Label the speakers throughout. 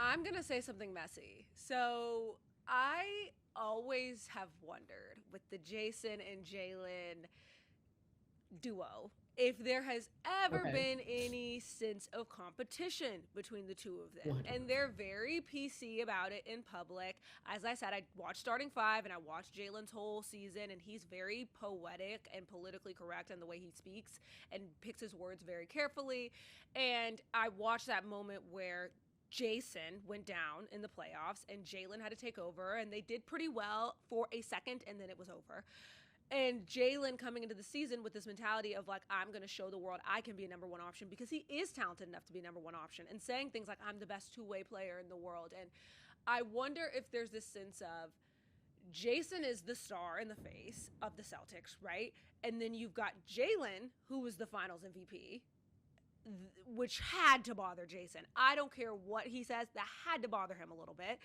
Speaker 1: I'm going to say something messy. So I always have wondered with the Jayson and Jaylen duo if there has ever
Speaker 2: Okay.
Speaker 1: been any sense of competition between the two of them. And
Speaker 2: 100%.
Speaker 1: they're very PC about it in public. As I said, I watched Starting Five and I watched Jaylen's whole season, and he's very poetic and politically correct in the way he speaks and picks his words very carefully. And I watched that moment where Jayson went down in the playoffs and Jaylen had to take over, and they did pretty well for a second, and then it was over. And Jaylen coming into the season with this mentality of like, I'm going to show the world I can be a number one option because he is talented enough to be a number one option, and saying things like, I'm the best two-way player in the world. And I wonder if there's this sense of Jayson is the star in the face of the Celtics, right? And then you've got Jaylen, who was the finals MVP, which had to bother Jayson. I don't care what he says, that had to bother him a little bit.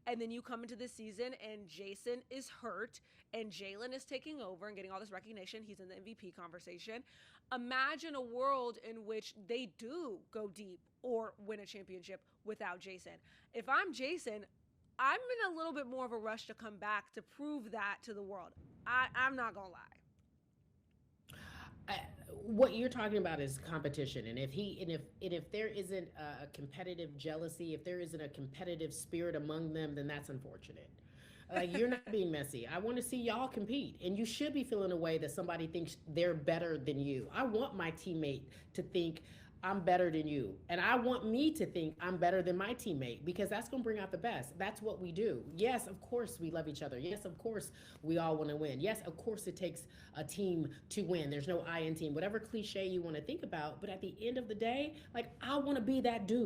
Speaker 1: And then you come into this season and Jayson is hurt and Jaylen is taking over and getting all this recognition. He's in the MVP conversation. Imagine a world in which they do go deep or win a championship without Jayson. If I'm Jayson, I'm in a little bit more of a rush to come back to prove that to the world. I'm not going to lie.
Speaker 2: I, what you're talking about is competition, and if there isn't a competitive jealousy, if there isn't a competitive spirit among them, then that's unfortunate. Like, you're not being messy. I want to see y'all compete, and you should be feeling a way that somebody thinks they're better than you. I want my teammate to think I'm better than you, and I want me to think I'm better than my teammate, because that's going to bring out the best. That's what we do. Yes, of course we love each other. Yes, of course we all want to win. Yes, of course it takes a team to win. There's no I in team, whatever cliche you want to think about. But at the end of the day, like, I want to be that dude.